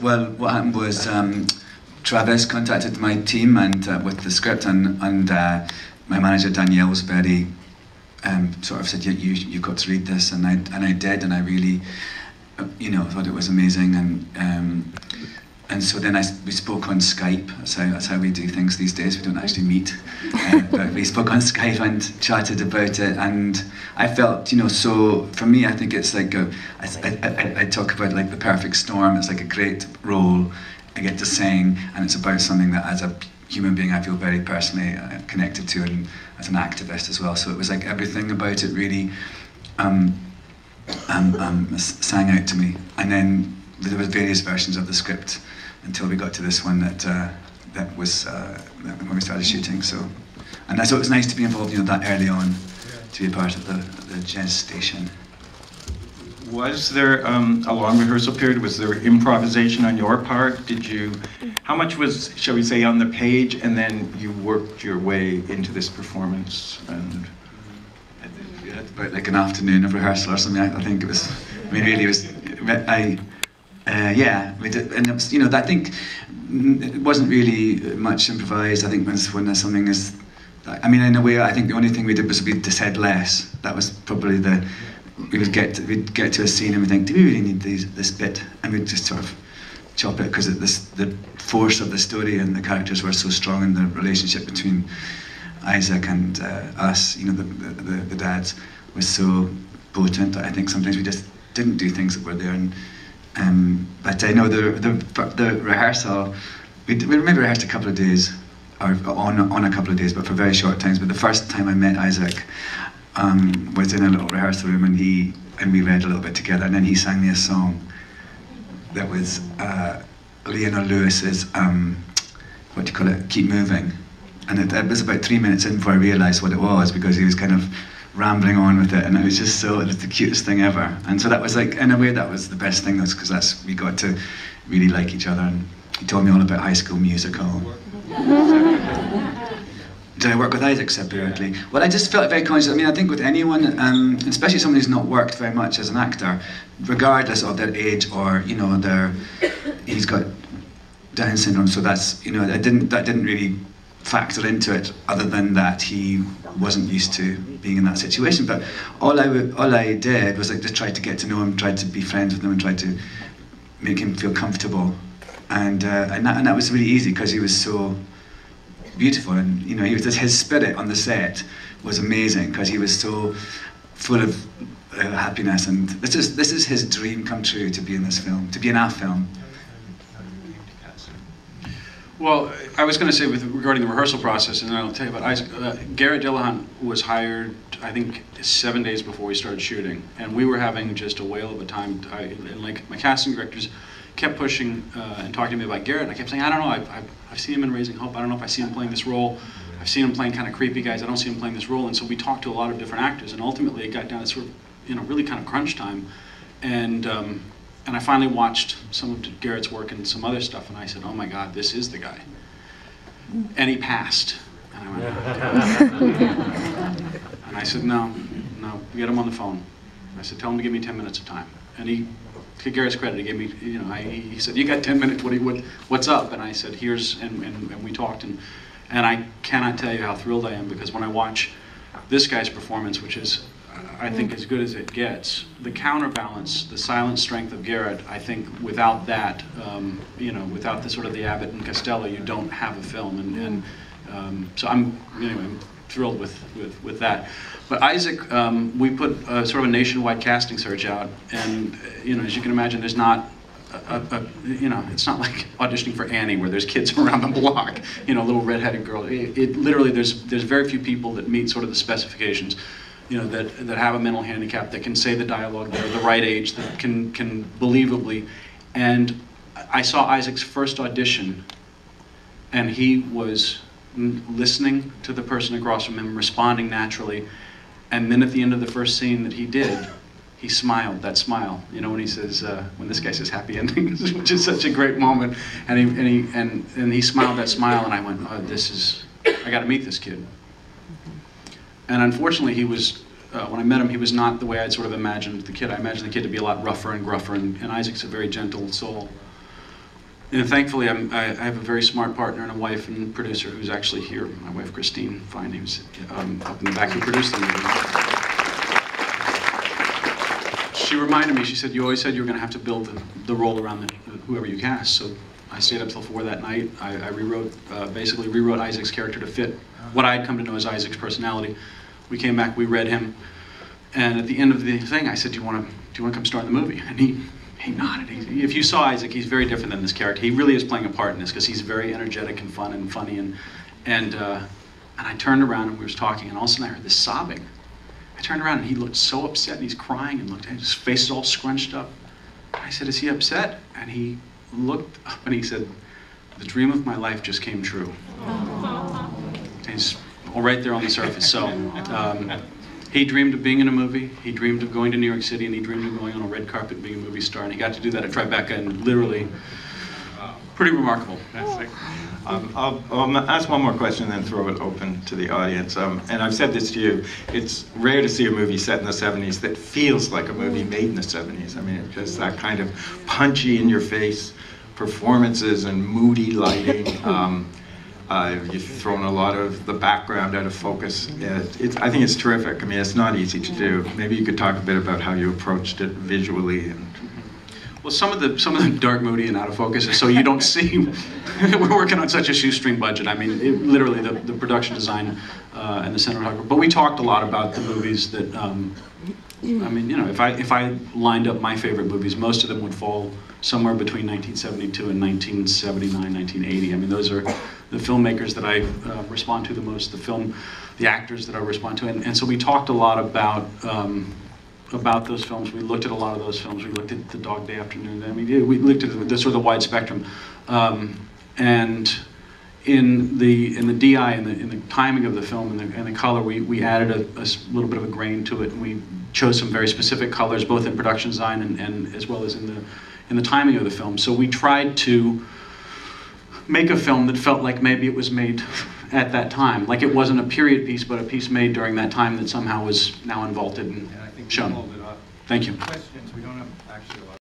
Well, what happened was Travis contacted my team and with the script, and my manager Danielle was very sort of said, you've got to read this, and I did, and I really, thought it was amazing, and so then we spoke on Skype. That's how we do things these days. We don't actually meet, but we spoke on Skype and chatted about it. And I felt, so for me, I think it's like I talk about like the perfect storm. It's like a great role. I get to sing, and it's about something that, as a human being, I feel very personally connected to, and as an activist as well. So it was like everything about it really sang out to me. And then there were various versions of the script until we got to this one that was when we started shooting. So, and I thought it was nice to be involved, that early on, to be a part of the gestation. Was there a long rehearsal period? Was there improvisation on your part? How much was, shall we say, on the page, and then you worked your way into this performance? And we had about like an afternoon of rehearsal or something. I think it was. I mean, really, it was. Yeah, we did, and it was, I think it wasn't really much improvised. I think when something is, I mean, in a way, I think the only thing we did was we said less. That was probably we'd get to a scene and we'd think, do we really need this bit? And we'd just sort of chop it, because the force of the story and the characters were so strong, and the relationship between Isaac and us, the dads, was so potent that I think sometimes we just didn't do things that were there. But I know the rehearsal, we maybe rehearsed a couple of days, or on a couple of days, but for very short times. But the first time I met Isaac was in a little rehearsal room, and we read a little bit together, and then he sang me a song that was Leonard Lewis's Keep Moving. And it was about 3 minutes in before I realised what it was, because he was kind of rambling on with it, and it was just it was the cutest thing ever. And so that was like, in a way, that was the best thing, because we got to really like each other, and he told me all about High School Musical. Did I work with Isaac separately? Well, I just felt very conscious. I mean, I think with anyone, especially someone who's not worked very much as an actor, regardless of their age or, he's got Down syndrome, so that's, that didn't really factor into it, other than that he wasn't used to being in that situation. But all I did was just try to get to know him, tried to be friends with him, and tried to make him feel comfortable, and that was really easy, because he was so beautiful, and he was his spirit on the set was amazing, because he was so full of happiness, and this is his dream come true, to be in this film, to be in our film. Well, I was going to say regarding the rehearsal process, and then I'll tell you about Isaac. Garrett Dillahunt was hired, I think, 7 days before we started shooting, and we were having just a whale of a time. And like my casting directors kept pushing and talking to me about Garrett, and I kept saying, I don't know, I've seen him in Raising Hope. I don't know if I see him playing this role. I've seen him playing kind of creepy guys. I don't see him playing this role. And so we talked to a lot of different actors, and ultimately it got down to sort of, really kind of crunch time, and I finally watched some of Garrett's work and some other stuff, and I said, oh my God, this is the guy. And he passed. And I went, and I said, no, get him on the phone. I said, tell him to give me 10 minutes of time. And he, to Garrett's credit, he gave me, he said, you got 10 minutes, what's up? And I said, and we talked, and I cannot tell you how thrilled I am, because when I watch this guy's performance, which is, I think, as good as it gets, the counterbalance, the silent strength of Garrett, I think without that, without the sort of the Abbott and Costello, you don't have a film, and so I'm thrilled with that. But Isaac, we put sort of a nationwide casting search out, and as you can imagine, there's not it's not like auditioning for Annie, where there's kids around the block, little redheaded girl. It literally, there's very few people that meet sort of the specifications. That have a mental handicap, that can say the dialogue, that are the right age, that can believably. And I saw Isaac's first audition, and he was listening to the person across from him, responding naturally, and then at the end of the first scene that he did, he smiled, that smile. When he says, when this guy says happy endings, which is such a great moment, and he smiled that smile, and I went, oh, I got to meet this kid. And unfortunately, he was when I met him, he was not the way I'd sort of imagined the kid. I imagined the kid to be a lot rougher and gruffer, and Isaac's a very gentle soul. And thankfully, I have a very smart partner and a wife and producer who's actually here. My wife, Christine Fine, who's up in the back, who produced the movie. She reminded me, she said, you always said you were going to have to build the role around whoever you cast. So I stayed up till 4 that night. I basically rewrote Isaac's character to fit what I had come to know as Isaac's personality. We came back, we read him, and at the end of the thing, I said, do you want to come star in the movie? And he nodded. If you saw Isaac, he's very different than this character. He really is playing a part in this because he's very energetic and fun and funny. And I turned around and we were talking, and all of a sudden I heard this sobbing. I turned around and he looked so upset, and he's crying and looked at his face is all scrunched up. I said, is he upset? And he looked up and he said, the dream of my life just came true. And he's all right there on the surface. So he dreamed of being in a movie, he dreamed of going to New York City, and he dreamed of going on a red carpet and being a movie star, and he got to do that at Tribeca, and literally, pretty remarkable. I'll ask one more question and then throw it open to the audience. And I've said this to you, it's rare to see a movie set in the 70s that feels like a movie made in the 70s. I mean, it's just that kind of punchy in your face performances and moody lighting. You've thrown a lot of the background out of focus. I think it's terrific. I mean, it's not easy to do. Maybe you could talk a bit about how you approached it visually. Well, some of the dark, moody, and out of focus is so you don't see. We're working on such a shoestring budget. I mean, literally the production design and the cinematography. But we talked a lot about the movies that. I mean, you know, if I lined up my favorite movies, most of them would fall somewhere between 1972 and 1979, 1980. I mean, those are the filmmakers that I respond to the most, the actors that I respond to. And so we talked a lot about those films. We looked at a lot of those films. We looked at The Dog Day Afternoon. I mean, we looked at the sort of the wide spectrum. And in the DI, in the timing of the film and the color, we added a little bit of a grain to it, and we chose some very specific colors, both in production design and as well as in the timing of the film. So we tried to make a film that felt like maybe it was made at that time, like it wasn't a period piece, but a piece made during that time that somehow was now involved and shown. Thank you. Questions? We don't have actually a lot.